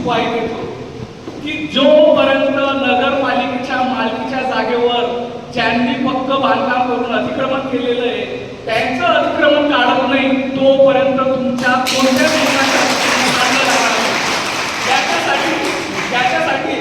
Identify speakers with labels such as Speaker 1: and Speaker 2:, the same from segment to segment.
Speaker 1: ग्वाही देतो की जोपर्यंत नगरपालिकेच्या मालकीच्या जागेवर ज्यांनी पक्क बांधकाम करून अतिक्रमण केलेलं आहे त्यांचं अतिक्रमण काढत नाही तोपर्यंत तुमच्या कोणत्याच त्याच्यासाठी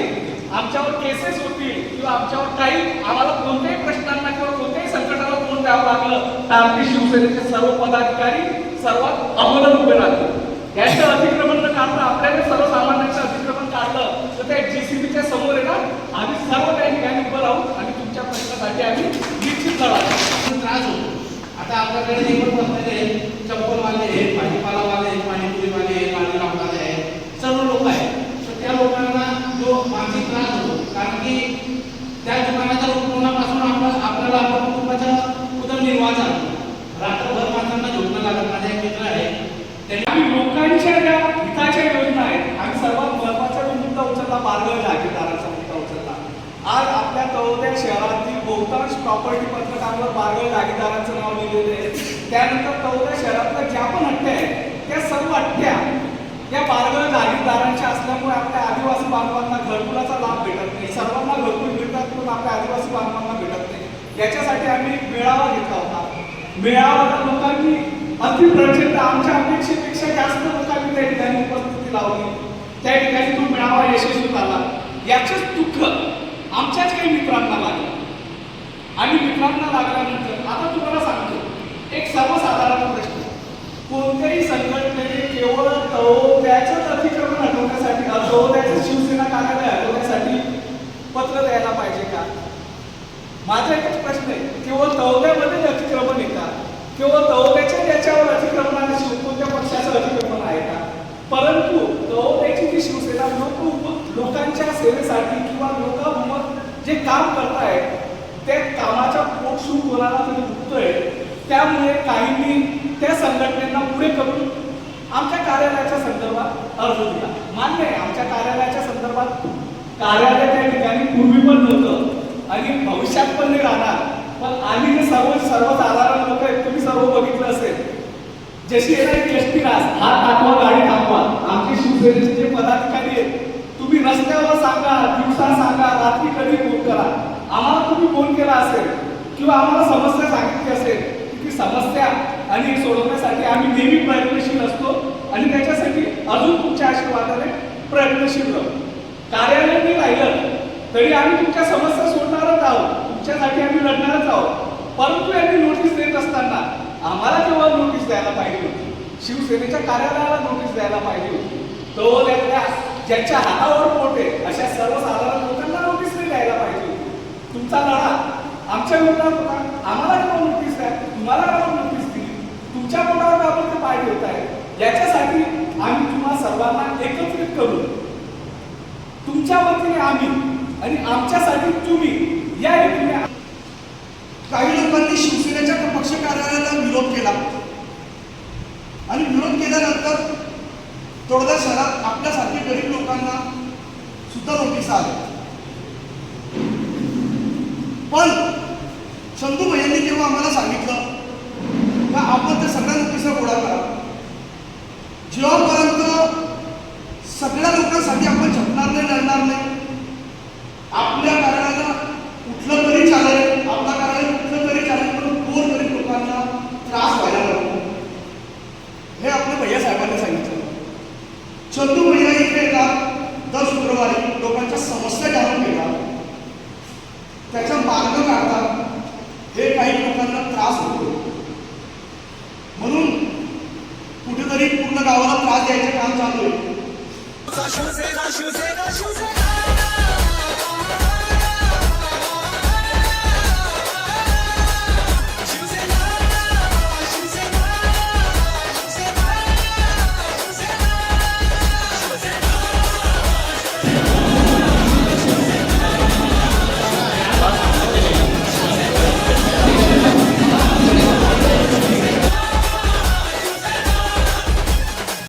Speaker 1: आमच्यावर केसेस होतील किंवा आमच्यावर काही आम्हाला कोणत्याही प्रश्नांना किंवा कोणत्याही संकटाला तोंड द्यावं लागलं तर आमचे शिवसेनेचे सर्व पदाधिकारी सर्वात अगोदर उभे राहतील। याचं अतिक्रमण न काढता आपल्याला सर्वसामान्यांचं अतिक्रमण काढलं तर त्या जीसीबीच्या समोर आहे ना आम्ही सर्व काही ठिकाणी उभं राहू आणि तुमच्या प्रश्नासाठी आम्ही निश्चित लढा
Speaker 2: त्रास होतो। आता आपल्याकडे निवड बसलेले चप्पलवाले भाजीपालावाले पाणीपुरीवाले गाडी लावणारे सर्व लोक आहेत तर त्या लोकांना जो मानसिक त्रास होतो कारण की त्या दुकानाच्या उत्पन्नापासून आपल्याला आपल्या कुटुंबाचा उदरनिर्वाह चालतो। रात्रभर माणसांना झोपणं लागत माझा एक मित्र आहे
Speaker 1: त्यांनी लोकांच्या ज्या हिताच्या योजना आहेत आम्ही सर्वात महत्वाचा मुद्दा उचलला बारगळ जागीरदारांचा मुद्दा उचलला। आज आपल्या तळोदा शहरातील बहुतांश प्रॉपर्टी पत्रकावर बारगळ जागीरदारांचं नाव लिहिलेलं आहे। त्यानंतर तळोदा शहरातल्या ज्या पण अट्ट्या आहेत त्या सर्व अट्ट्या या बारगळ जागीरदारांच्या असल्यामुळे आपल्या आदिवासी बांधवांना घरकुलाचा लाभ भेटत नाही। सर्वांना घरकुल मिळतात पण आपल्या आदिवासी बांधवांना भेटत नाही। याच्यासाठी आम्ही एक मेळावा घेतला होता। मेळाव्याला लोकांनी अति प्रचंड आमच्या अपेक्षेपेक्षा जास्त लोकांनी त्या ठिकाणी उपस्थिती लावली। त्या ठिकाणी तो मेळावा यशस्वी झाला। याचंच दुःख आमच्याच काही मित्रांना लागलं आणि मित्रांना लागल्यानंतर आता तुम्हाला सांगतो एक सर्वसाधारण प्रश्न कोणत्याही संघटनेने केवळ तळोद्याचंच अतिक्रमण हटवण्यासाठी तळोद्याचं शिवसेना कार्यालय हटवण्यासाठी पत्र द्यायला पाहिजे का? माझा एकच प्रश्न आहे केवळ तळोद्यामध्ये अतिक्रमण आहे का? केवळ तळोद्याच्या याच्यावर अतिक्रमण आणि कोणत्या पक्षाचं अतिक्रमण आहे का? परंतु तळोद्याची जी शिवसेना लोकांच्या सेवेसाठी किंवा लोक जे काम करतायत त्या कामाचा पोटशूळ कोणाला तरी दुखतोय त्यामुळे काहींनी त्या संघटनेला पुढे करून आमच्या कार्यालयाच्या संदर्भात अर्ज दिला। मान्य आहे आमच्या कार्यालयाच्या संदर्भात कार्यालय त्या ठिकाणी पूर्वी पण नव्हतं आणि भविष्यात पण नाही राहणार पण आम्ही जे सर्वसाधारण लोक आहेत तुम्ही सर्व बघितलं असेल जशी येणारी एसटी हात दाखवा गाडी थांबवा आमचे शिवसेनेचे जे पदाधिकारी आहेत तुम्ही रस्त्यावर सांगा दिवसा सांगा रात्री कधी फोन करा आम्हाला तुम्ही फोन केला असेल किंवा आम्हाला समस्या सांगितली असेल ती समस्या आणि सोडवण्यासाठी आम्ही नेहमी प्रयत्नशील असतो आणि त्याच्यासाठी अजून तुमच्या आशीर्वादाने प्रयत्नशील राहू। कार्यालय नाही राहिलं तरी आम्ही तुमच्या समस्या सोडणारच आहोत तुमच्यासाठी आम्ही लढणारच आहोत परंतु यांनी नोटीस देत असताना आम्हाला जेव्हा नोटीस द्यायला पाहिजे होती शिवसेनेच्या कार्यालयाला नोटीस द्यायला पाहिजे होती तो ज्यांच्या हातावर पोट आहे अशा सर्वसाधारण लोकांना नोटीस नाही द्यायला पाहिजे होती। तुमचा लढा आमच्या विरोधात होता आम्हाला जेव्हा नोटीस द्या तुम्हाला जेव्हा नोटीस दिली तुमच्या पोटावर आपण ते पाय ठेवत आहे याच्यासाठी आम्ही तुम्हा सर्वांना एकत्रित करून तुमच्या वतीने आम्ही आणि आमच्यासाठी तुम्ही या हेतूने
Speaker 3: काही लोकांनी शिवसेनेच्या पक्ष कार्यालयाला विरोध केला आणि विरोध केल्यानंतर तळोदा शहरात आपल्यासारखे गरीब लोकांना सुद्धा नोटीस आल्या पण चंदू भैयांनी जेव्हा आम्हाला सांगितलं का आपण त्या सगळ्या नोटिसा गोळा करा जेव्हापर्यंत सगळ्या लोकांसाठी आपण झटणार नाही लढणार नाही आपल्या कार्यालयाला कुठलं तरी चालेल आपल्या कार्यालय कुठलं तरी चालेल पण गोरगरीब लोकांना त्रास व्हायला नको हे आपल्या भैया साहेबांनी सांगितलं। चंदू भैया इथे येतात दर शुक्रवारी लोकांच्या समस्या जाणून घेतात त्याचा मार्ग काढतात हे काही लोकांना त्रास होतो म्हणून कुठेतरी पूर्ण गावाला त्रास द्यायचं काम चालू आहे।